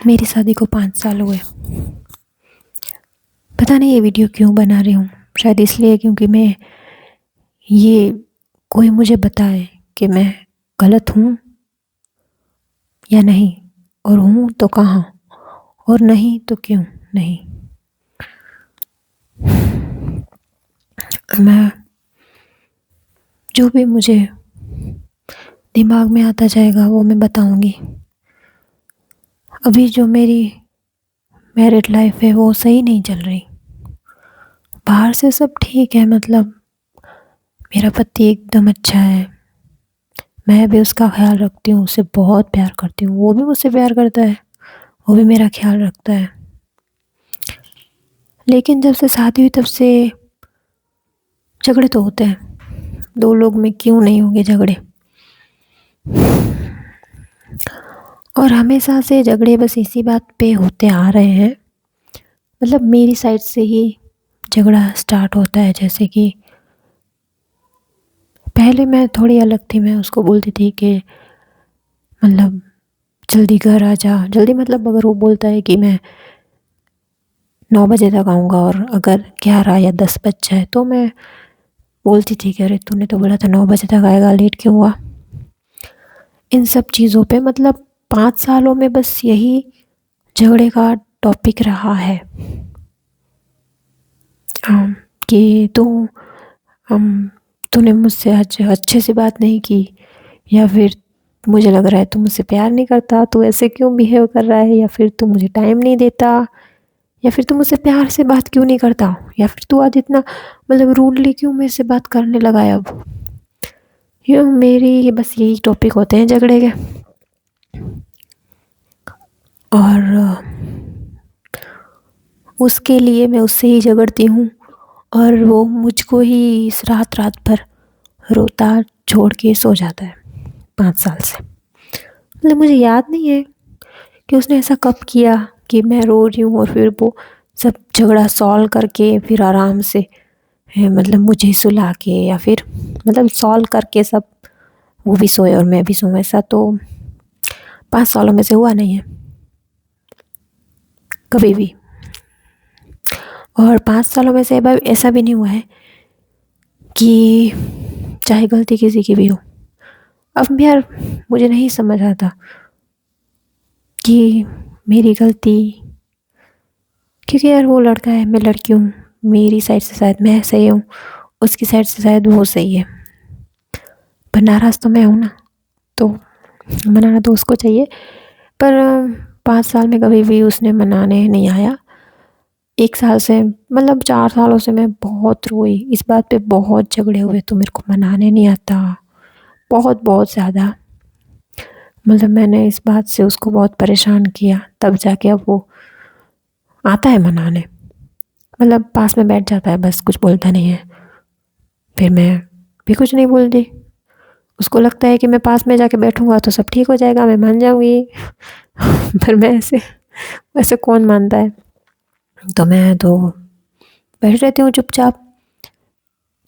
मेरी शादी को 5 साल हुए। पता नहीं ये वीडियो क्यों बना रही हूँ। शायद इसलिए क्योंकि मैं ये कोई मुझे बताए कि मैं गलत हूँ या नहीं, और हूँ तो कहाँ, और नहीं तो क्यों नहीं। मैं जो भी मुझे दिमाग में आता जाएगा वो मैं बताऊंगी। अभी जो मेरी मैरिड लाइफ है वो सही नहीं चल रही। बाहर से सब ठीक है, मतलब मेरा पति एकदम अच्छा है, मैं भी उसका ख्याल रखती हूँ, उसे बहुत प्यार करती हूँ, वो भी मुझसे प्यार करता है, वो भी मेरा ख्याल रखता है। लेकिन जब से शादी हुई तब से झगड़े तो होते हैं, दो लोग में क्यों नहीं होंगे झगड़े। और हमेशा से झगड़े बस इसी बात पे होते आ रहे हैं, मतलब मेरी साइड से ही झगड़ा स्टार्ट होता है। जैसे कि पहले मैं थोड़ी अलग थी, मैं उसको बोलती थी कि मतलब जल्दी घर आ जा, जल्दी मतलब अगर वो बोलता है कि मैं 9 बजे तक आऊँगा और अगर 11 या 10 बज जाए तो मैं बोलती थी कि अरे तूने तो बोला था 9 बजे तक आएगा, लेट क्यों हुआ। इन सब चीज़ों पे मतलब 5 सालों में बस यही झगड़े का टॉपिक रहा है। कि तूने मुझसे आज अच्छे से बात नहीं की, या फिर मुझे लग रहा है तू मुझसे प्यार नहीं करता, तू ऐसे क्यों बिहेव कर रहा है, या फिर तू मुझे टाइम नहीं देता, या फिर तू मुझसे प्यार से बात क्यों नहीं करता, या फिर तू आज इतना मतलब रूडली क्यों मेरे से बात करने लगा है अब। ये मेरी ये बस यही टॉपिक होते हैं झगड़े के। और उसके लिए मैं उससे ही झगड़ती हूँ, और वो मुझको ही इस रात रात भर रोता छोड़ के सो जाता है 5 साल से। मतलब मुझे याद नहीं है कि उसने ऐसा कब किया कि मैं रो रही हूँ और फिर वो सब झगड़ा सॉल्व करके फिर आराम से मतलब मुझे सुला के, या फिर मतलब सॉल्व करके सब वो भी सोए और मैं भी सोऊं। ऐसा तो 5 सालों में से हुआ नहीं है कभी भी। और 5 सालों में से ऐसा भी नहीं हुआ है कि चाहे गलती किसी की भी हो। अब यार मुझे नहीं समझ आता कि मेरी गलती, क्योंकि यार वो लड़का है, मैं लड़की हूँ, मेरी साइड से शायद मैं सही हूँ, उसकी साइड से शायद वो सही है, पर नाराज़ तो मैं हूँ ना, तो मनाना तो उसको चाहिए। पर 5 साल में कभी भी उसने मनाने नहीं आया। 1 साल से मतलब 4 सालों से मैं बहुत रोई इस बात पे, बहुत झगड़े हुए, तो मेरे को मनाने नहीं आता, बहुत बहुत ज़्यादा। मतलब मैंने इस बात से उसको बहुत परेशान किया, तब जाके अब वो आता है मनाने। मतलब पास में बैठ जाता है, बस कुछ बोलता नहीं है, फिर मैं भी कुछ नहीं बोलती। उसको लगता है कि मैं पास में जाके बैठूंगा तो सब ठीक हो जाएगा, मैं मान जाऊंगी। पर मैं ऐसे वैसे कौन मानता है। तो मैं तो बैठ रहती हूँ चुपचाप।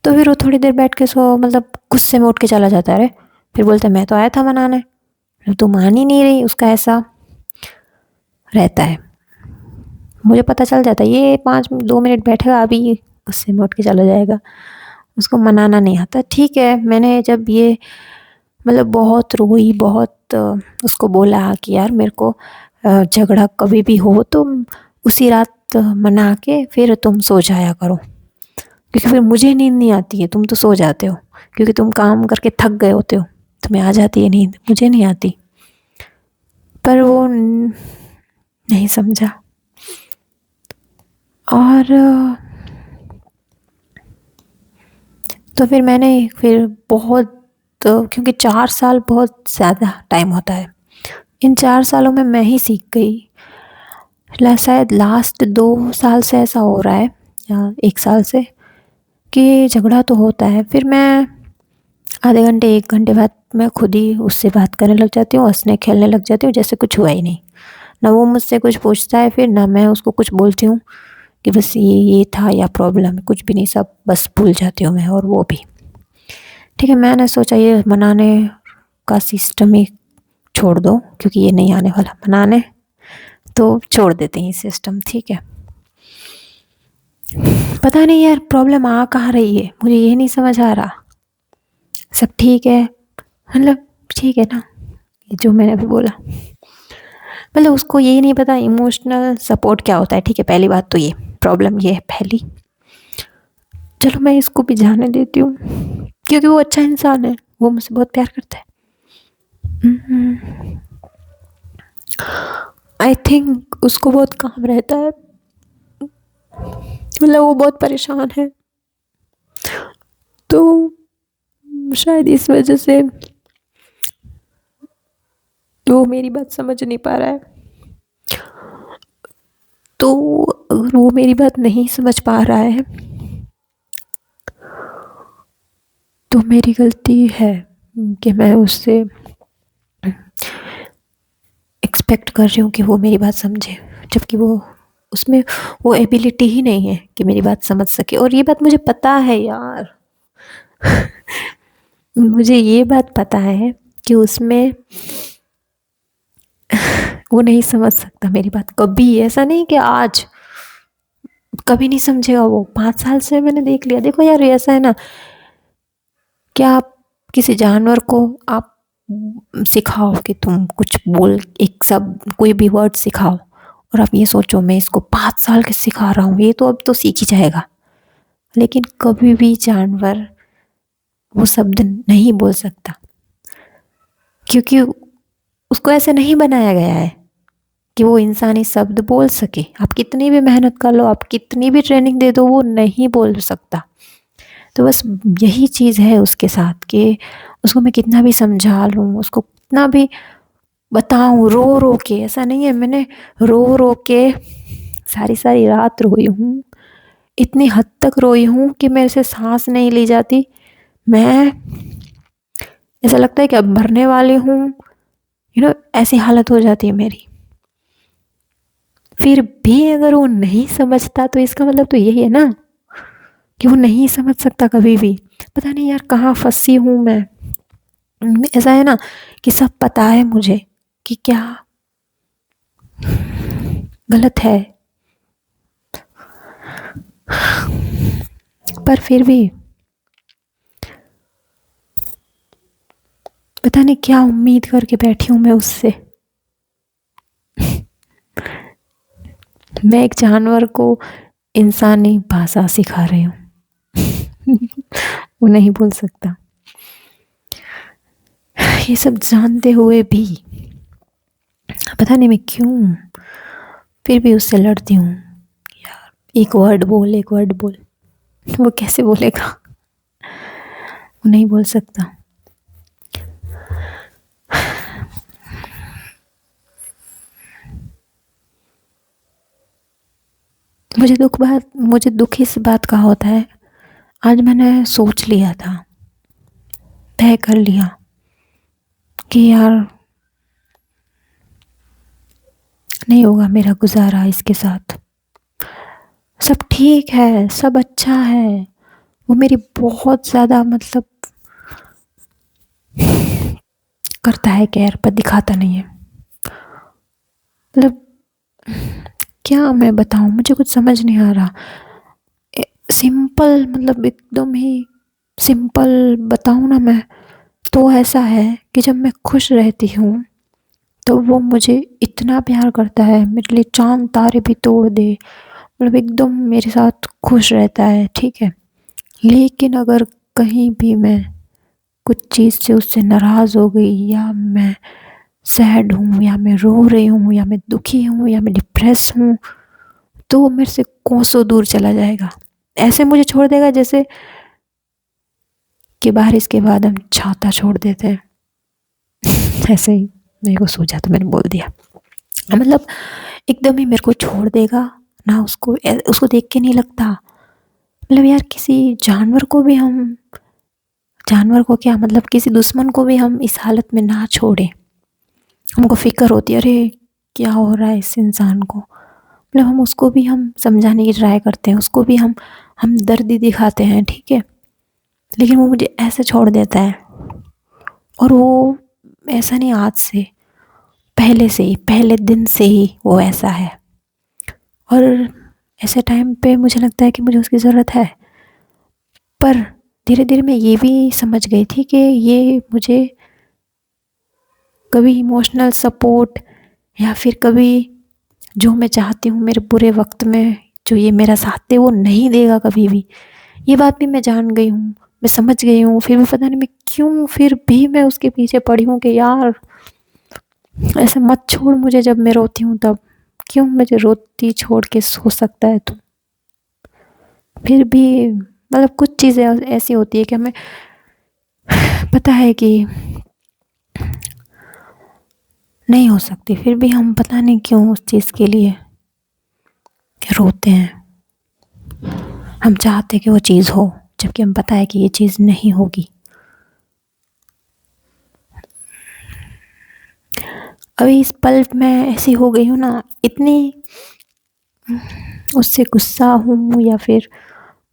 तो फिर वो थोड़ी देर बैठ के सो मतलब गुस्से में उठ के चला जाता है। फिर बोलता है मैं तो आया था मनाने, तो मान ही नहीं रही, उसका ऐसा रहता है। मुझे पता चल जाता है ये 2 मिनट बैठेगा अभी गुस्से में उठ के चला जाएगा, उसको मनाना नहीं आता। ठीक है, मैंने जब ये मतलब बहुत रोई, बहुत उसको बोला कि यार मेरे को झगड़ा कभी भी हो तो उसी रात मना के फिर तुम सो जाया करो, क्योंकि फिर मुझे नींद नहीं आती है, तुम तो सो जाते हो क्योंकि तुम काम करके थक गए होते हो, तुम्हें आ जाती है नींद, मुझे नहीं आती। पर वो नहीं समझा। और तो फिर मैंने फिर बहुत क्योंकि 4 साल बहुत ज़्यादा टाइम होता है, इन 4 सालों में मैं ही सीख गई। शायद लास्ट 2 साल से ऐसा हो रहा है, या 1 साल से, कि झगड़ा तो होता है, फिर मैं आधे घंटे 1 घंटे बाद मैं खुद ही उससे बात करने लग जाती हूँ, हंसने खेलने लग जाती हूँ, जैसे कुछ हुआ ही नहीं। ना वो मुझसे कुछ पूछता है, फिर ना मैं उसको कुछ बोलती हूँ कि बस ये था या प्रॉब्लम है, कुछ भी नहीं, सब बस भूल जाती हूँ मैं, और वो भी। ठीक है, मैंने सोचा ये मनाने का सिस्टम ही छोड़ दो, क्योंकि ये नहीं आने वाला मनाने, तो छोड़ देते हैं सिस्टम। ठीक है, पता नहीं यार प्रॉब्लम आ कहाँ रही है, मुझे ये नहीं समझ आ रहा। सब ठीक है, मतलब ठीक है ना, ये जो मैंने अभी बोला, मतलब उसको ये नहीं पता इमोशनल सपोर्ट क्या होता है। ठीक है, पहली बात तो ये प्रॉब्लम ये है पहली। चलो मैं इसको भी जाने देती हूँ, क्योंकि वो अच्छा इंसान है, वो मुझसे बहुत प्यार करता है। आई थिंक उसको बहुत काम रहता है, मतलब वो बहुत परेशान है, तो शायद इस वजह से वो मेरी बात समझ नहीं पा रहा है। तो अगर वो मेरी बात नहीं समझ पा रहा है तो मेरी गलती है कि मैं उससे एक्सपेक्ट कर रही हूँ कि वो मेरी बात समझे, जबकि वो उसमें वो एबिलिटी ही नहीं है कि मेरी बात समझ सके। और ये बात मुझे पता है यार मुझे ये बात पता है कि उसमें वो नहीं समझ सकता मेरी बात कभी, ऐसा नहीं कि आज, कभी नहीं समझेगा वो। 5 साल से मैंने देख लिया। देखो यार ऐसा है ना, क्या आप किसी जानवर को आप सिखाओ कि तुम कुछ बोल, एक सब कोई भी वर्ड सिखाओ, और आप ये सोचो मैं इसको 5 साल के सिखा रहा हूँ, ये तो अब तो सीख ही जाएगा। लेकिन कभी भी जानवर वो शब्द नहीं बोल सकता, क्योंकि उसको ऐसे नहीं बनाया गया है कि वो इंसानी शब्द बोल सके। आप कितनी भी मेहनत कर लो, आप कितनी भी ट्रेनिंग दे दो, वो नहीं बोल सकता। तो बस यही चीज़ है उसके साथ कि उसको मैं कितना भी समझा लूँ, उसको कितना भी बताऊँ, रो रो के, ऐसा नहीं है, मैंने रो रो के सारी सारी रात रोई हूँ, इतनी हद तक रोई हूँ कि मेरे से सांस नहीं ली जाती। मैं, ऐसा लगता है कि अब मरने वाली हूँ, ऐसी हालत हो जाती है मेरी। फिर भी अगर वो नहीं समझता तो इसका मतलब तो यही है ना कि वो नहीं समझ सकता कभी भी। पता नहीं यार कहाँ फंसी हूँ मैं। ऐसा है ना कि सब पता है मुझे कि क्या गलत है, पर फिर भी पता नहीं क्या उम्मीद करके बैठी हूँ मैं उससे। मैं एक जानवर को इंसानी भाषा सिखा रही हूँ वो नहीं बोल सकता। ये सब जानते हुए भी पता नहीं मैं क्यों फिर भी उससे लड़ती हूँ। यार एक वर्ड बोल, एक वर्ड बोल, वो कैसे बोलेगा, वो नहीं बोल सकता। मुझे दुख इस बात का होता है, आज मैंने सोच लिया था, तय कर लिया कि यार नहीं होगा मेरा गुजारा इसके साथ। सब ठीक है, सब अच्छा है, वो मेरी बहुत ज़्यादा मतलब करता है केयर, पर दिखाता नहीं है। मतलब क्या मैं बताऊँ, मुझे कुछ समझ नहीं आ रहा। सिंपल, मतलब एकदम ही सिंपल बताऊँ ना मैं, तो ऐसा है कि जब मैं खुश रहती हूँ तो वो मुझे इतना प्यार करता है, मेरे लिए चांद तारे भी तोड़ दे, मतलब एकदम मेरे साथ खुश रहता है। ठीक है, लेकिन अगर कहीं भी मैं कुछ चीज़ से उससे नाराज़ हो गई, या मैं सैड हूँ, या मैं रो रही हूँ, या मैं दुखी हूँ, या मैं डिप्रेस हूँ, तो वो मेरे से कोसों दूर चला जाएगा। ऐसे मुझे छोड़ देगा जैसे कि बारिश के बाद हम छाता छोड़ देते हैं ऐसे ही मेरे को सूझा तो मैंने बोल दिया। मतलब एकदम ही मेरे को छोड़ देगा ना, उसको उसको देख के नहीं लगता। मतलब यार किसी जानवर को भी हम, जानवर को क्या मतलब किसी दुश्मन को भी हम इस हालत में ना छोड़े। हमको फिक्र होती है, अरे क्या हो रहा है इस इंसान को, मतलब हम उसको भी हम समझाने की ट्राई करते हैं, उसको भी हम दर्द ही दिखाते हैं, ठीक है, लेकिन वो मुझे ऐसे छोड़ देता है। और वो ऐसा नहीं आज से, पहले से ही, पहले दिन से ही वो ऐसा है। और ऐसे टाइम पे मुझे लगता है कि मुझे उसकी ज़रूरत है, पर धीरे धीरे मैं ये भी समझ गई थी कि ये मुझे कभी इमोशनल सपोर्ट या फिर कभी जो मैं चाहती हूँ मेरे बुरे वक्त में जो ये मेरा साथ दे वो नहीं देगा कभी भी। ये बात भी मैं जान गई हूँ, मैं समझ गई हूँ, फिर भी पता नहीं मैं क्यों फिर भी मैं उसके पीछे पड़ी हूँ कि यार ऐसे मत छोड़ मुझे, जब मैं रोती हूँ तब क्यों मुझे रोती छोड़ के सो सकता है तू। फिर भी मतलब कुछ चीज़ें ऐसी होती है कि हमें पता है कि नहीं हो सकती, फिर भी हम पता नहीं क्यों उस चीज़ के लिए रोते हैं। हम चाहते कि वो चीज़ हो, जबकि हम पता है कि ये चीज़ नहीं होगी। अभी इस पल मैं ऐसी हो गई हूँ ना, इतनी उससे गुस्सा हूँ या फिर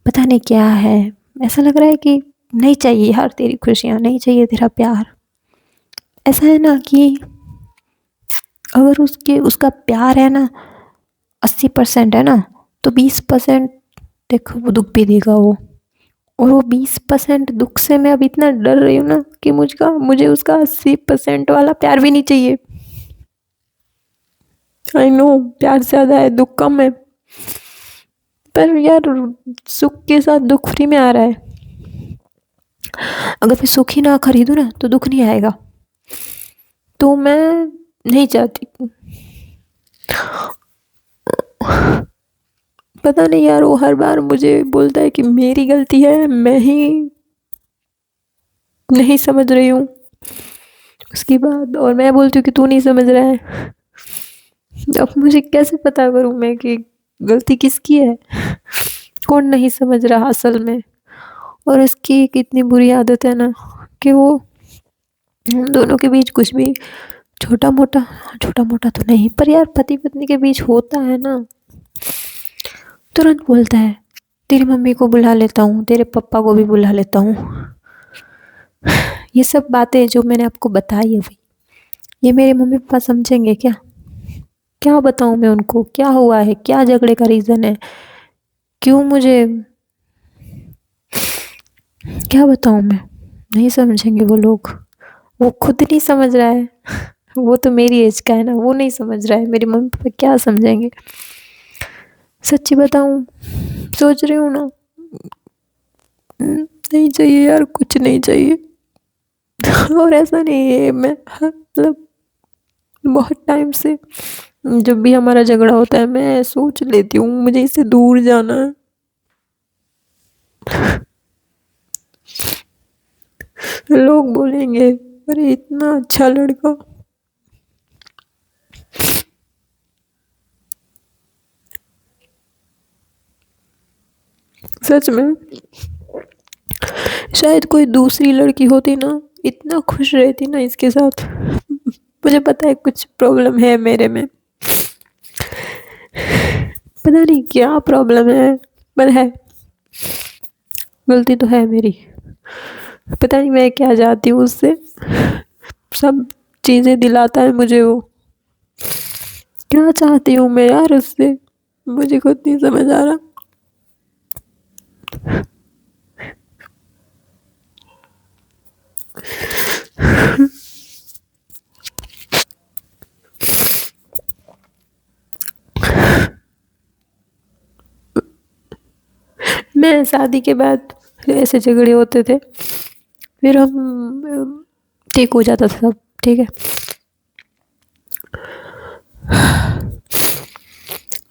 पता नहीं क्या है, ऐसा लग रहा है कि नहीं चाहिए यार तेरी खुशियाँ, नहीं चाहिए तेरा प्यार। ऐसा है ना कि अगर उसका प्यार है ना 80% है ना, तो 20% देखो वो दुख भी देगा वो। और वो 20% दुख से मैं अब इतना डर रही हूँ ना कि मुझे उसका 80% वाला प्यार भी नहीं चाहिए। आई नो प्यार ज़्यादा है दुख कम है, पर यार सुख के साथ दुख फ्री में आ रहा है। अगर मैं सुख ही ना खरीदूँ ना तो दुख नहीं आएगा, तो मैं नहीं चाहती। पता नहीं यार वो हर बार मुझे बोलता है कि मेरी गलती है, मैं ही नहीं समझ रही हूँ उसकी बात, और मैं बोलती हूँ कि तू नहीं समझ रहा है। अब मुझे कैसे पता करूँ मैं कि गलती किसकी है, कौन नहीं समझ रहा असल में। और इसकी एक इतनी बुरी आदत है ना कि वो हम दोनों के बीच कुछ भी छोटा मोटा, छोटा मोटा तो नहीं पर यार पति पत्नी के बीच होता है ना, तुरंत बोलता है तेरी मम्मी को बुला लेता हूँ, तेरे पापा को भी बुला लेता हूँ। ये सब बातें जो मैंने आपको बताई अभी, ये मेरे मम्मी पापा समझेंगे क्या? क्या बताऊँ मैं उनको, क्या हुआ है, क्या झगड़े का रीज़न है, क्यों मुझे, क्या बताऊँ मैं? नहीं समझेंगे वो लोग, वो खुद नहीं समझ रहा है। वो तो मेरी एज का है ना, वो नहीं समझ रहा है, मेरे मम्मी पापा क्या समझेंगे? सच्ची बताऊँ, सोच रही हूँ ना, नहीं चाहिए यार, कुछ नहीं चाहिए। और ऐसा नहीं है, मैं मतलब बहुत टाइम से जब भी हमारा झगड़ा होता है मैं सोच लेती हूँ मुझे इससे दूर जाना है। लोग बोलेंगे अरे इतना अच्छा लड़का, सच में शायद कोई दूसरी लड़की होती ना इतना खुश रहती ना इसके साथ। मुझे पता है कुछ प्रॉब्लम है मेरे में, पता नहीं क्या प्रॉब्लम है, पर है, गलती तो है मेरी। पता नहीं मैं क्या चाहती हूँ उससे, सब चीज़ें दिलाता है मुझे वो, क्या चाहती हूँ मैं यार उससे, मुझे खुद नहीं समझ आ रहा। मैं शादी के बाद ऐसे झगड़े होते थे, फिर हम ठीक हो जाता था सब, ठीक है।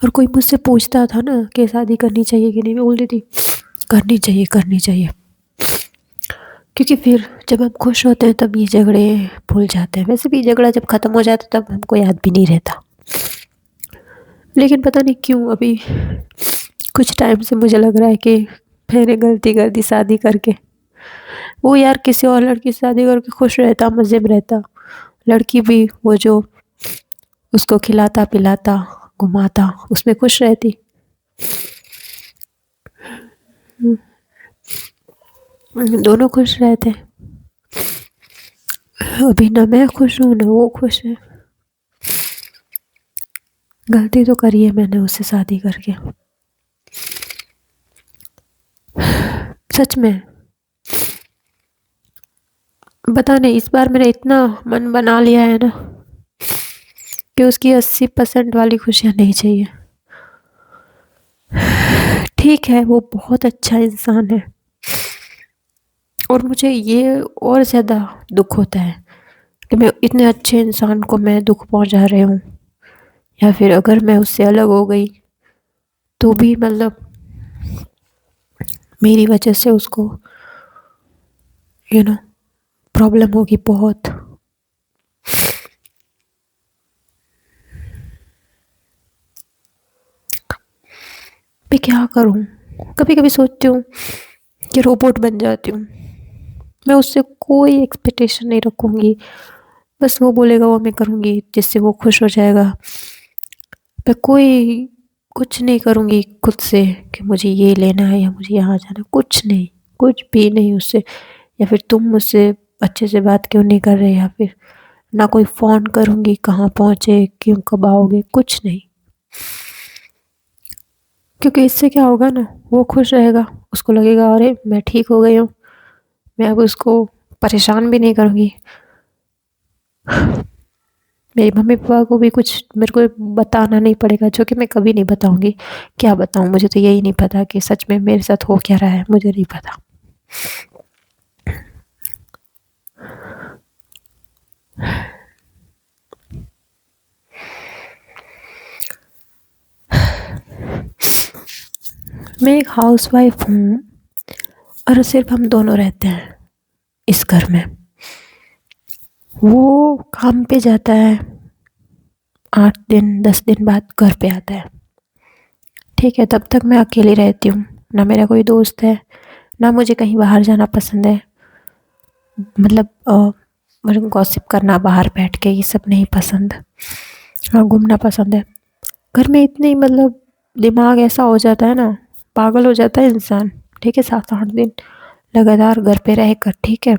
और कोई मुझसे पूछता था ना कि शादी करनी चाहिए कि नहीं, मैं बोलती थी करनी चाहिए, करनी चाहिए, क्योंकि फिर जब हम खुश होते हैं तब ये झगड़े भूल जाते हैं। वैसे भी झगड़ा जब ख़त्म हो जाता है तब हमको याद भी नहीं रहता, लेकिन पता नहीं क्यों अभी कुछ टाइम से मुझे लग रहा है कि मैंने गलती कर दी शादी करके। वो यार किसी और लड़की से शादी करके खुश रहता, मज़े में रहता, लड़की भी वो जो उसको खिलाता पिलाता घुमाता, उसमें खुश रहती। दोनों खुश रहते। अभी ना मैं खुश हूँ ना वो खुश है। गलती तो करी है मैंने उससे शादी करके, सच में। पता नहीं इस बार मेरा इतना मन बना लिया है ना कि उसकी 80% वाली खुशियाँ नहीं चाहिए। ठीक है वो बहुत अच्छा इंसान है, और मुझे ये और ज़्यादा दुख होता है कि मैं इतने अच्छे इंसान को मैं दुख पहुंचा रही हूँ, या फिर अगर मैं उससे अलग हो गई तो भी मतलब मेरी वजह से उसको प्रॉब्लम होगी बहुत। मैं क्या करूँ? कभी कभी सोचती हूँ कि रोबोट बन जाती हूँ, मैं उससे कोई एक्सपेक्टेशन नहीं रखूँगी, बस वो बोलेगा वो मैं करूँगी जिससे वो खुश हो जाएगा। मैं कोई कुछ नहीं करूँगी खुद से कि मुझे ये लेना है या मुझे यहाँ जाना, कुछ नहीं, कुछ भी नहीं उससे। या फिर तुम मुझसे अच्छे से बात क्यों नहीं कर रहे, या फिर ना कोई फ़ोन करूँगी कहाँ पहुँचे, क्यों, कब आओगे, कुछ नहीं। क्योंकि इससे क्या होगा ना, वो खुश रहेगा, उसको लगेगा अरे मैं ठीक हो गई हूँ, मैं अब उसको परेशान भी नहीं करूँगी। मेरी मम्मी पापा को भी कुछ मेरे को बताना नहीं पड़ेगा, जो कि मैं कभी नहीं बताऊंगी। क्या बताऊं, मुझे तो यही नहीं पता कि सच में मेरे साथ हो क्या रहा है, मुझे नहीं पता। मैं एक हाउसवाइफ हूँ और सिर्फ हम दोनों रहते हैं इस घर में। वो काम पे जाता है, 8 दिन 10 दिन बाद घर पे आता है, ठीक है। तब तक मैं अकेली रहती हूँ, ना मेरा कोई दोस्त है, ना मुझे कहीं बाहर जाना पसंद है। मतलब मुझे गॉसिप करना बाहर बैठ के ये सब नहीं पसंद। हाँ, घूमना पसंद है। घर में इतनी मतलब दिमाग ऐसा हो जाता है ना, पागल हो जाता है इंसान, ठीक है। 7 8 दिन लगातार घर पे रह कर, ठीक है।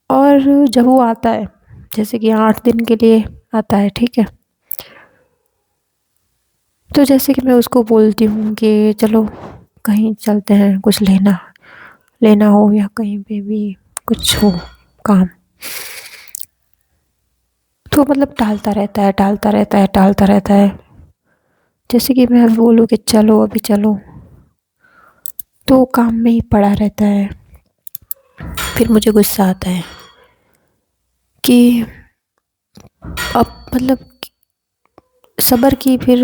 और जब वो आता है, जैसे कि 8 दिन के लिए आता है, ठीक है, तो जैसे कि मैं उसको बोलती हूँ कि चलो कहीं चलते हैं, कुछ लेना लेना हो या कहीं पे भी कुछ हो काम, तो मतलब टालता रहता है, टालता रहता है, टालता रहता है। जैसे कि मैं बोलूँ कि चलो अभी चलो, तो काम में ही पड़ा रहता है। फिर मुझे गुस्सा आता है कि अब मतलब सब्र की फिर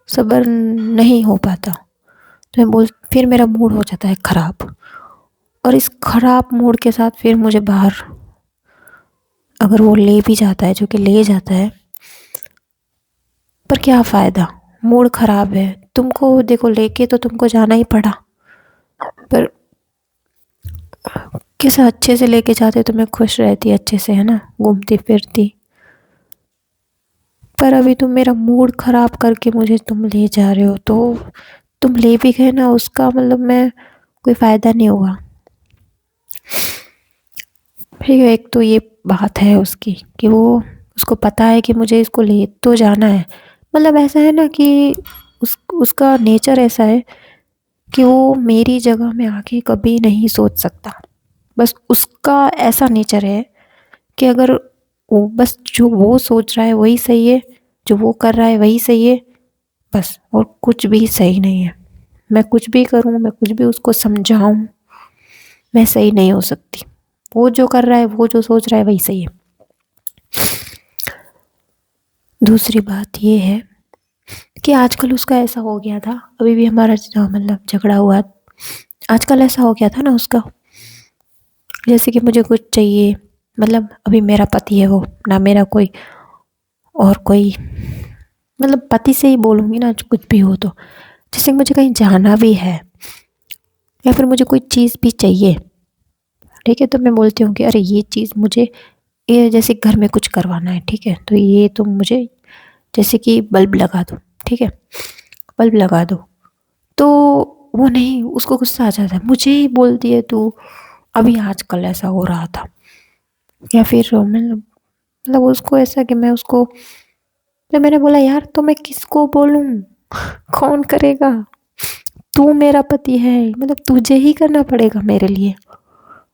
सब्र नहीं हो पाता, तो मैं बोल फिर मेरा मूड हो जाता है ख़राब। और इस ख़राब मूड के साथ फिर मुझे बाहर अगर वो ले भी जाता है, जो कि ले जाता है, पर क्या फ़ायदा, मूड ख़राब है, तुमको देखो लेके तो तुमको जाना ही पड़ा। पर किस अच्छे से लेके जाते तो मैं खुश रहती अच्छे से, है ना, घूमती फिरती। पर अभी तुम मेरा मूड ख़राब करके मुझे तुम ले जा रहे हो, तो तुम ले भी गए ना, उसका मतलब मैं कोई फ़ायदा नहीं हुआ। ठीक है, एक तो ये बात है उसकी कि वो उसको पता है कि मुझे इसको ले तो जाना है। मतलब ऐसा है ना कि उसका नेचर ऐसा है कि वो मेरी जगह में आके कभी नहीं सोच सकता। बस उसका ऐसा नेचर है कि अगर वो बस जो वो सोच रहा है वही सही है, जो वो कर रहा है वही सही है, बस, और कुछ भी सही नहीं है। मैं कुछ भी करूँ, मैं कुछ भी उसको समझाऊँ, मैं सही नहीं हो सकती। वो जो कर रहा है, वो जो सोच रहा है वही सही है। दूसरी बात ये है कि आजकल उसका ऐसा हो गया था, अभी भी हमारा मतलब झगड़ा हुआ, आजकल ऐसा हो गया था ना उसका, जैसे कि मुझे कुछ चाहिए, मतलब अभी मेरा पति है वो, ना मेरा कोई और कोई, मतलब पति से ही बोलूँगी ना, कुछ भी हो तो। जैसे कि मुझे कहीं जाना भी है या फिर मुझे कोई चीज़ भी चाहिए, ठीक है, तो मैं बोलती हूँ कि अरे ये चीज़ मुझे, ये जैसे घर में कुछ करवाना है, ठीक है, तो ये तुम मुझे जैसे कि बल्ब लगा दो, ठीक है, बल्ब लगा दो, तो वो नहीं, उसको गुस्सा आ जाता है, मुझे ही बोलती है तू, अभी आजकल ऐसा हो रहा था। या फिर मतलब उसको ऐसा कि मैं उसको, तो मैंने बोला यार तो मैं किसको बोलूं, कौन करेगा, तू मेरा पति है, मतलब तुझे ही करना पड़ेगा मेरे लिए।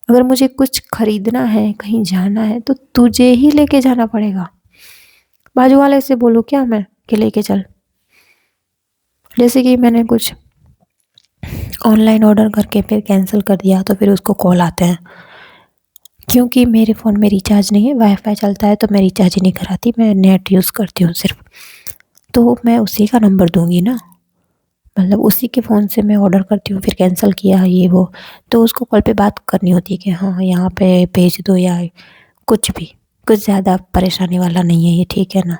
अगर मुझे कुछ खरीदना है, कहीं जाना है, तो तुझे ही लेके जाना पड़ेगा। बाजू वाले से बोलो क्या मैं कि लेके चल। जैसे कि मैंने कुछ ऑनलाइन ऑर्डर करके फिर कैंसिल कर दिया, तो फिर उसको कॉल आते हैं, क्योंकि मेरे फ़ोन में रिचार्ज नहीं है, वाईफाई चलता है, तो मैं रिचार्ज ही नहीं कराती, मैं नेट यूज़ करती हूँ सिर्फ। तो मैं उसी का नंबर दूंगी ना, मतलब उसी के फ़ोन से मैं ऑर्डर करती हूँ, फिर कैंसिल किया ये वो, तो उसको कॉल पे बात करनी होती है कि हाँ यहाँ पे भेज दो, या कुछ भी, कुछ ज़्यादा परेशानी वाला नहीं है ये, ठीक है ना।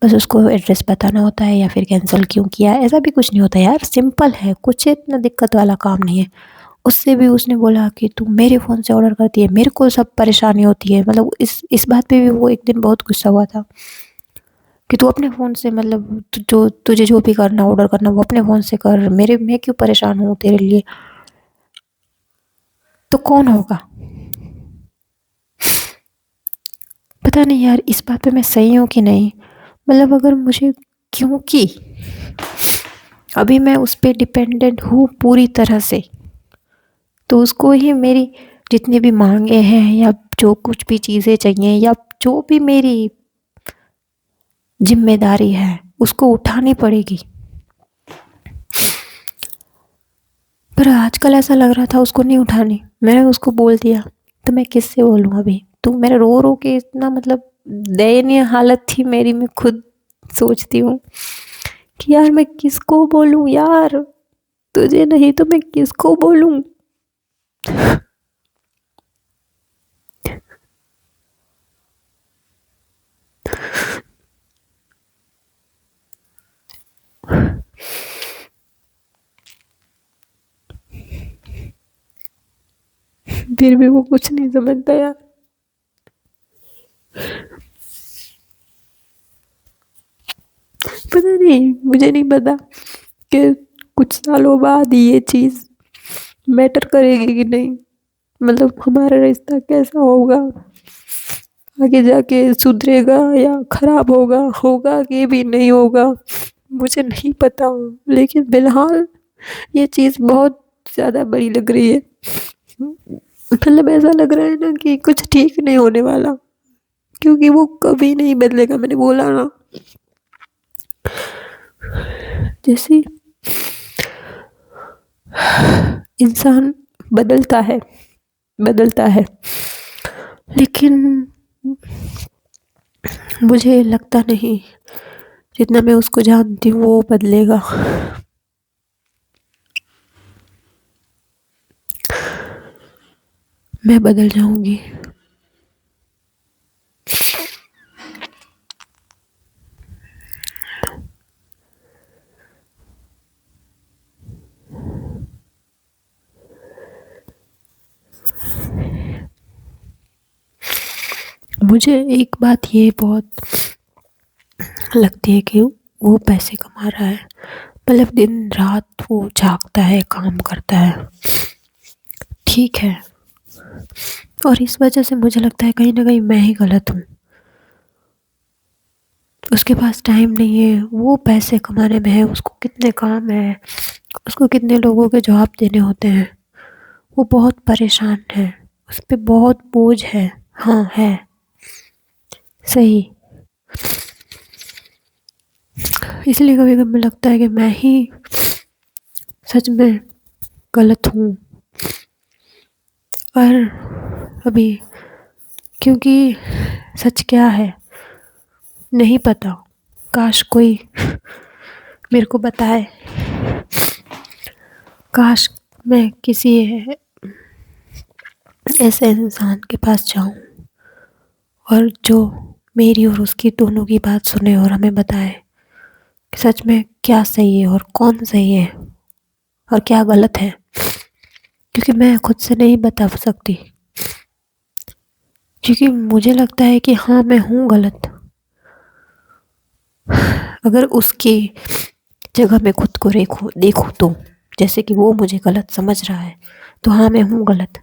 बस उसको एड्रेस बताना होता है, या फिर कैंसिल क्यों किया, ऐसा भी कुछ नहीं होता यार, सिंपल है, कुछ इतना दिक्कत वाला काम नहीं है। उससे भी उसने बोला कि तू मेरे फ़ोन से ऑर्डर करती है, मेरे को सब परेशानी होती है, मतलब इस बात पे भी वो एक दिन बहुत गुस्सा हुआ था कि तू अपने फ़ोन से, मतलब जो तुझे जो भी करना ऑर्डर करना वो अपने फ़ोन से कर, मेरे मैं क्यों परेशान हूँ तेरे लिए। तो कौन होगा, पता नहीं यार इस बात पे मैं सही हूँ कि नहीं। मतलब अगर मुझे, क्योंकि अभी मैं उस पर डिपेंडेंट हूँ पूरी तरह से, तो उसको ही मेरी जितनी भी मांगे हैं, या जो कुछ भी चीज़ें चाहिए, या जो भी मेरी जिम्मेदारी है, उसको उठानी पड़ेगी। पर आजकल ऐसा लग रहा था उसको नहीं उठानी, मैंने उसको बोल दिया, तो मैं किससे बोलूँ अभी, तो मेरे रो रो के इतना, मतलब दयनीय हालत थी मेरी, मैं खुद सोचती हूँ कि यार मैं किसको बोलूँ यार, तुझे नहीं तो मैं किसको बोलूँ। फिर भी वो कुछ नहीं समझता यार। पता नहीं, मुझे नहीं पता कि कुछ सालों बाद ये चीज़ मैटर करेगी कि नहीं, मतलब हमारा रिश्ता कैसा होगा, आगे जाके सुधरेगा या खराब होगा, होगा कि भी नहीं होगा, मुझे नहीं पता। लेकिन फिलहाल ये चीज़ बहुत ज़्यादा बड़ी लग रही है, मतलब ऐसा लग रहा है ना कि कुछ ठीक नहीं होने वाला, क्योंकि वो कभी नहीं बदलेगा, मैंने बोला ना। जैसे इंसान बदलता है, बदलता है, लेकिन मुझे लगता नहीं, जितना मैं उसको जानती हूँ वो बदलेगा। मैं बदल जाऊंगी। मुझे एक बात ये बहुत लगती है कि वो पैसे कमा रहा है, मतलब दिन रात वो जागता है, काम करता है, ठीक है, और इस वजह से मुझे लगता है कहीं ना कहीं मैं ही गलत हूँ। उसके पास टाइम नहीं है, वो पैसे कमाने में है, उसको कितने काम है, उसको कितने लोगों के जवाब देने होते हैं, वो बहुत परेशान है, उस पर बहुत बोझ है। हाँ है, सही। इसलिए कभी कभी लगता है कि मैं ही सच में गलत हूँ। और अभी, क्योंकि सच क्या है नहीं पता, काश कोई मेरे को बताए, काश मैं किसी ऐसे इंसान के पास जाऊं, और जो मेरी और उसकी दोनों की बात सुने और हमें बताए कि सच में क्या सही है और कौन सही है और क्या गलत है, क्योंकि मैं खुद से नहीं बता सकती, क्योंकि मुझे लगता है कि हाँ मैं हूँ गलत, अगर उसकी जगह मैं खुद को देखूँ तो जैसे कि वो मुझे गलत समझ रहा है तो हाँ मैं हूँ गलत।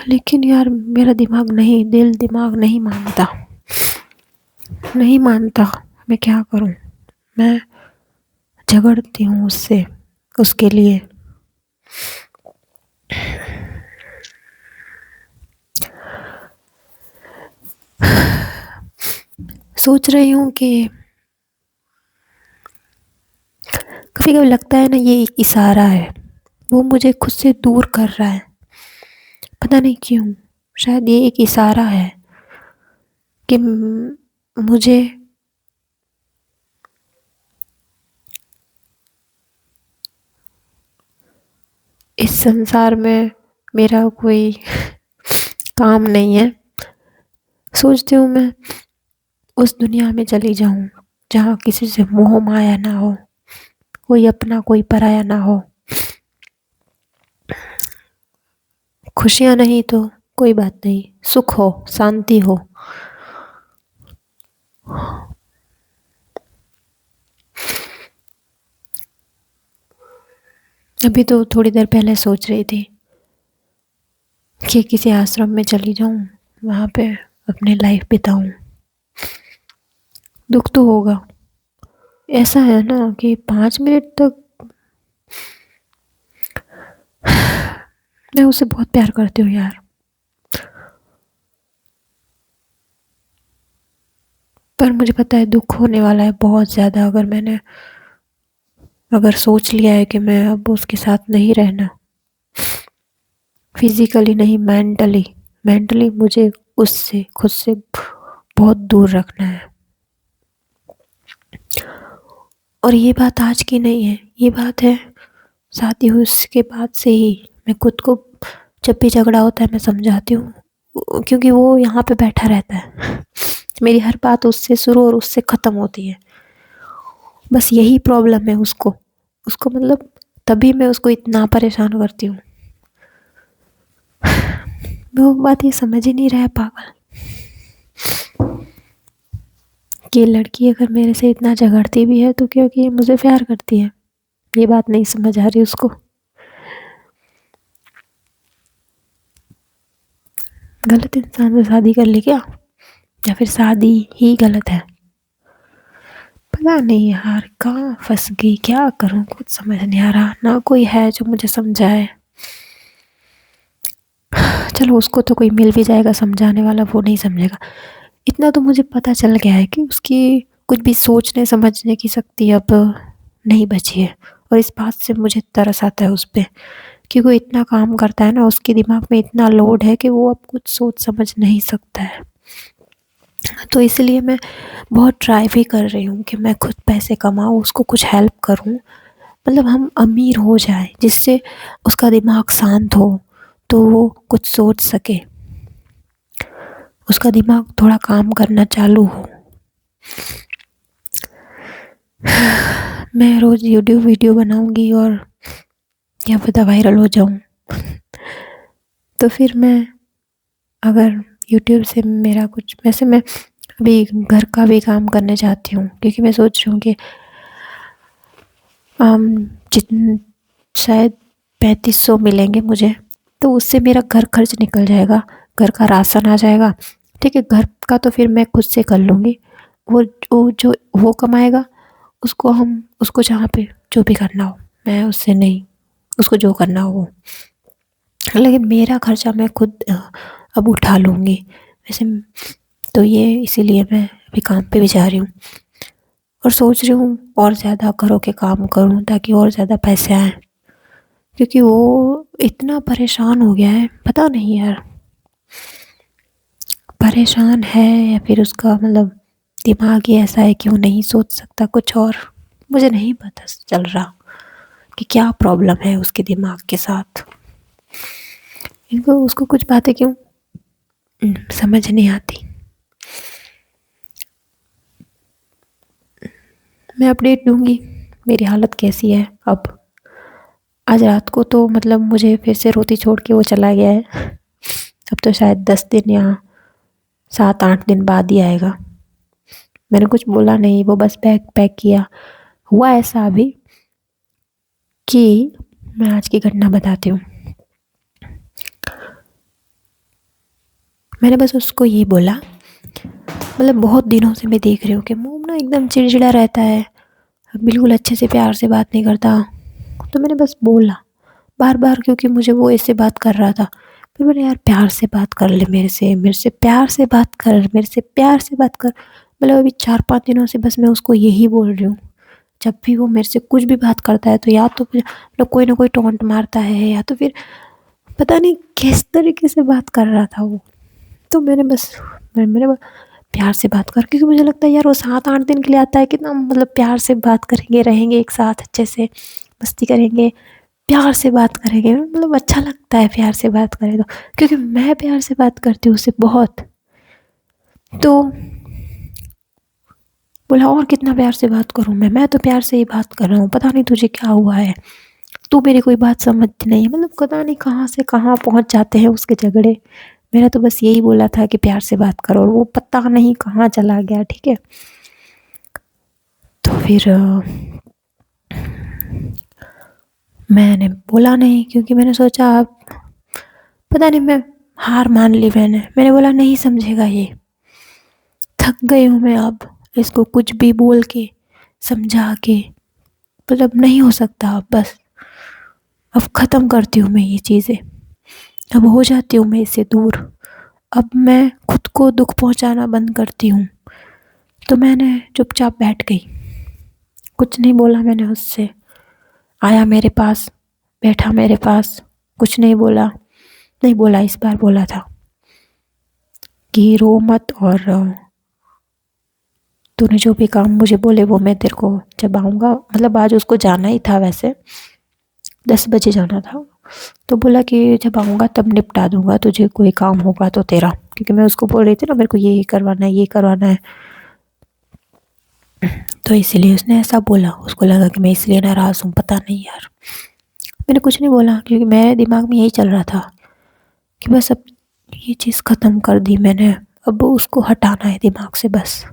लेकिन यार मेरा दिमाग नहीं, दिल दिमाग नहीं मानता, नहीं मानता। मैं क्या करूँ? मैं झगड़ती हूँ उससे, उसके लिए। सोच रही हूँ कि कभी कभी लगता है ना ये एक इशारा है, वो मुझे खुद से दूर कर रहा है, पता नहीं क्यों। शायद ये एक इशारा है कि मुझे इस संसार में मेरा कोई काम नहीं है। सोचती हूँ मैं उस दुनिया में चली जाऊं जहाँ किसी से मोह माया ना हो, कोई अपना कोई पराया ना हो। खुशियाँ नहीं तो कोई बात नहीं, सुख हो, शांति हो। अभी तो थोड़ी देर पहले सोच रही थी कि किसी आश्रम में चली जाऊं, वहाँ पे अपनी लाइफ बिताऊं। दुख तो होगा, ऐसा है ना कि 5 मिनट तक मैं उसे बहुत प्यार करती हूँ यार। पर मुझे पता है दुख होने वाला है बहुत ज़्यादा, अगर सोच लिया है कि मैं अब उसके साथ नहीं रहना, फिजिकली नहीं, मेंटली, मेंटली मुझे उससे, खुद से बहुत दूर रखना है। और ये बात आज की नहीं है, ये बात है शादी हुई उसके बाद से ही। मैं खुद को जब भी झगड़ा होता है मैं समझाती हूँ, क्योंकि वो यहाँ पे बैठा रहता है। मेरी हर बात उससे शुरू और उससे ख़त्म होती है। बस यही प्रॉब्लम है उसको, उसको मतलब तभी मैं उसको इतना परेशान करती हूँ। वो बात ये समझ ही नहीं रहा है पागल, कि लड़की अगर मेरे से इतना झगड़ती भी है तो क्योंकि ये मुझे प्यार करती है। ये बात नहीं समझ आ रही उसको। गलत इंसान से शादी कर ली क्या, या फिर शादी ही गलत है? पता नहीं यार, कहाँ फंस गई, क्या करूँ कुछ समझ नहीं आ रहा, ना कोई है जो मुझे समझाए। चलो उसको तो कोई मिल भी जाएगा समझाने वाला, वो नहीं समझेगा। इतना तो मुझे पता चल गया है कि उसकी कुछ भी सोचने समझने की शक्ति अब नहीं बची है। और इस बात से मुझे तरस आता है उस पे, कि वो इतना काम करता है ना, उसके दिमाग में इतना लोड है कि वो अब कुछ सोच समझ नहीं सकता है। तो इसलिए मैं बहुत ट्राई भी कर रही हूँ कि मैं खुद पैसे कमाऊँ, उसको कुछ हेल्प करूँ, मतलब हम अमीर हो जाए जिससे उसका दिमाग शांत हो, तो वो कुछ सोच सके, उसका दिमाग थोड़ा काम करना चालू हो। मैं रोज़ यूट्यूब वीडियो बनाऊंगी और क्या पता वायरल हो जाऊं। तो फिर मैं, अगर यूट्यूब से मेरा कुछ, वैसे मैं अभी घर का भी काम करने चाहती हूँ, क्योंकि मैं सोच रही हूँ कि जितन शायद 3500 मिलेंगे मुझे, तो उससे मेरा घर खर्च निकल जाएगा, घर का राशन आ जाएगा। ठीक है, घर का तो फिर मैं खुद से कर लूँगी। वो जो वो कमाएगा उसको हम, उसको जहाँ पे जो भी करना हो, मैं उससे नहीं, उसको जो करना हो वो। लेकिन मेरा खर्चा मैं खुद अब उठा लूँगी वैसे। तो ये इसीलिए मैं अभी काम पे भी जा रही हूँ और सोच रही हूँ और ज़्यादा घरों के काम करूँ ताकि और ज़्यादा पैसे आएँ, क्योंकि वो इतना परेशान हो गया है, पता नहीं यार परेशान है या फिर उसका मतलब दिमाग ही ऐसा है कि वो नहीं सोच सकता कुछ और। मुझे नहीं पता चल रहा कि क्या प्रॉब्लम है उसके दिमाग के साथ। इनको उसको कुछ बातें क्यों समझ नहीं आती। मैं अपडेट दूंगी मेरी हालत कैसी है अब। आज रात को तो मतलब मुझे फिर से रोती छोड़ के वो चला गया है। अब तो शायद 10 दिन या 7-8 दिन बाद ही आएगा। मैंने कुछ बोला नहीं, वो बस बैग पैक किया। हुआ ऐसा अभी कि मैं आज की घटना बताती हूँ। मैंने बस उसको ये बोला, मतलब बहुत दिनों से मैं देख रही हूँ कि मोम ना एकदम चिड़चिड़ा रहता है, बिल्कुल अच्छे से प्यार से बात नहीं करता। तो मैंने बस बोला बार बार, क्योंकि मुझे वो ऐसे बात कर रहा था। फिर मैंने, यार प्यार से बात कर ले मेरे से प्यार से बात कर, मेरे से प्यार से बात कर। मतलब अभी 4-5 दिनों से बस मैं उसको यही बोल रही हूँ। जब भी वो मेरे से कुछ भी बात करता है तो या तो फिर मतलब कोई ना कोई टोंट मारता है, या तो फिर पता नहीं किस तरीके से बात कर रहा था वो। तो मैंने प्यार से बात कर, क्योंकि मुझे लगता है यार वो 7-8 दिन के लिए आता है, कितना मतलब प्यार से बात करेंगे, रहेंगे एक साथ अच्छे से, मस्ती करेंगे, प्यार से बात करेंगे, मतलब अच्छा लगता है प्यार से बात करें तो। क्योंकि मैं प्यार से बात करती हूँ उससे बहुत। तो बोला और कितना प्यार से बात करूँ मैं तो प्यार से ही बात कर रहा हूँ, पता नहीं तुझे क्या हुआ है, तू मेरी कोई बात समझती नहीं है। मतलब पता नहीं कहाँ से कहाँ पहुँच जाते हैं उसके झगड़े। मेरा तो बस यही बोला था कि प्यार से बात करो, और वो पता नहीं कहाँ चला गया। ठीक है, तो फिर मैंने बोला नहीं, क्योंकि मैंने सोचा अब पता नहीं, मैं हार मान ली। मैंने बोला नहीं समझेगा ये, थक गई हूँ मैं अब, इसको कुछ भी बोल के समझा के मतलब नहीं हो सकता अब, बस अब ख़त्म करती हूँ मैं ये चीज़ें, अब हो जाती हूँ मैं इससे दूर, अब मैं खुद को दुख पहुँचाना बंद करती हूँ। तो मैंने चुपचाप बैठ गई, कुछ नहीं बोला मैंने उससे। आया मेरे पास, बैठा मेरे पास, कुछ नहीं बोला। नहीं बोला, इस बार बोला था कि रो मत, और तूने जो भी काम मुझे बोले वो मैं तेरे को जब आऊँगा, मतलब आज उसको जाना ही था, वैसे 10 बजे जाना था। तो बोला कि जब आऊँगा तब निपटा दूँगा, तुझे कोई काम होगा तो तेरा, क्योंकि मैं उसको बोल रही थी ना मेरे को ये करवाना है, ये करवाना है। तो इसीलिए उसने ऐसा बोला, उसको लगा कि मैं इसलिए नाराज़ हूँ, पता नहीं यार। मैंने कुछ नहीं बोला, क्योंकि मेरे दिमाग में यही चल रहा था कि बस अब ये चीज़ ख़त्म कर दी मैंने, अब उसको हटाना है दिमाग से बस।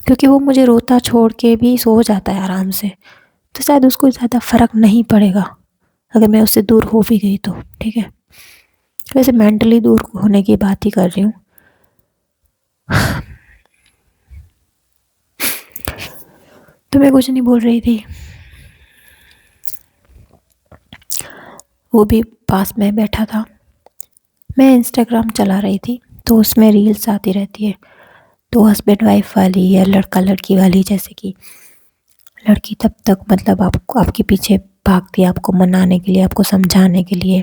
क्योंकि वो मुझे रोता छोड़ के भी सो जाता है आराम से, तो शायद उसको ज़्यादा फ़र्क नहीं पड़ेगा अगर मैं उससे दूर हो भी गई तो। ठीक है, वैसे मेंटली दूर होने की बात ही कर रही हूँ। तो मैं कुछ नहीं बोल रही थी, वो भी पास में बैठा था। मैं इंस्टाग्राम चला रही थी, तो उसमें रील्स आती रहती है, तो हस्बैंड वाइफ वाली या लड़का लड़की वाली, जैसे कि लड़की तब तक मतलब आपको आपके पीछे भागती है आपको मनाने के लिए, आपको समझाने के लिए,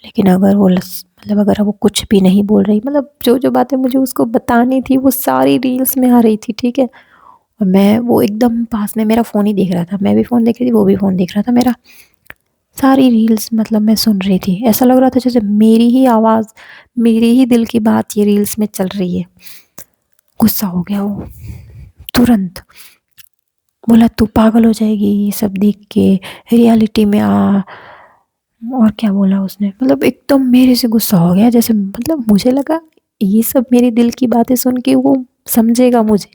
लेकिन अगर वो मतलब अगर वो कुछ भी नहीं बोल रही, मतलब जो जो बातें मुझे उसको बतानी थी वो सारी रील्स में आ रही थी। ठीक है, और मैं वो एकदम पास में, मेरा फ़ोन ही देख रहा था, मैं भी फ़ोन देख रही थी, वो भी फ़ोन देख रहा था मेरा। सारी रील्स मतलब मैं सुन रही थी, ऐसा लग रहा था जैसे मेरी ही आवाज़, मेरी ही दिल की बात ये रील्स में चल रही है। गुस्सा हो गया वो तुरंत, बोला तू पागल हो जाएगी ये सब देख के, रियलिटी में आ। और क्या बोला उसने, मतलब एकदम मेरे से गुस्सा हो गया, जैसे मतलब मुझे लगा ये सब मेरे दिल की बातें सुन के वो समझेगा मुझे।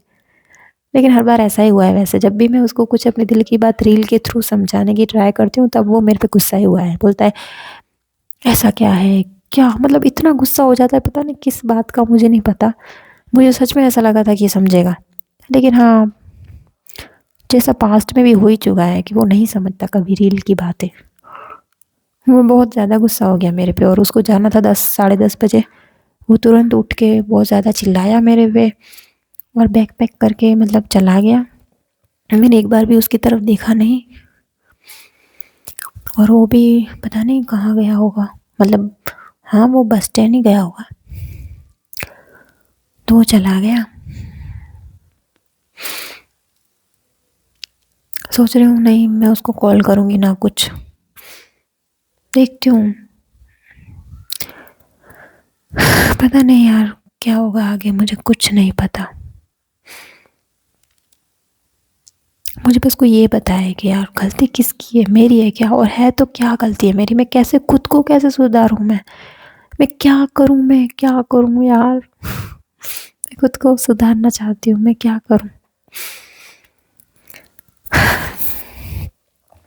लेकिन हर बार ऐसा ही हुआ है, वैसे जब भी मैं उसको कुछ अपने दिल की बात रील के थ्रू समझाने की ट्राई करती हूँ तब वो मेरे पे गुस्सा ही हुआ है, बोलता है ऐसा क्या है, क्या मतलब इतना गुस्सा हो जाता है, पता नहीं किस बात का, मुझे नहीं पता। मुझे सच में ऐसा लगा था कि ये समझेगा, लेकिन हाँ, जैसा पास्ट में भी हो ही चुका है कि वो नहीं समझता कभी रील की बातें। वो बहुत ज़्यादा गुस्सा हो गया मेरे पे, और उसको जाना था 10 साढ़े 10 बजे। वो तुरंत उठ के बहुत ज़्यादा चिल्लाया मेरे पे, और बैग पैक करके मतलब चला गया। मैंने एक बार भी उसकी तरफ देखा नहीं, और वो भी पता नहीं कहाँ गया होगा, मतलब हाँ वो बस स्टैंड ही गया होगा। तो वो चला गया। सोच रही हूँ नहीं मैं उसको कॉल करूँगी ना कुछ, देखती हूँ, पता नहीं यार क्या होगा आगे, मुझे कुछ नहीं पता। मुझे बस कोई ये पता है कि यार गलती किसकी है, मेरी है क्या, और है तो क्या गलती है मेरी, मैं कैसे खुद को कैसे सुधारूँ मैं क्या करूँ, मैं क्या करूँ यार, मैं खुद को सुधारना चाहती हूँ, मैं क्या करूँ।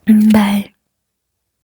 बाय।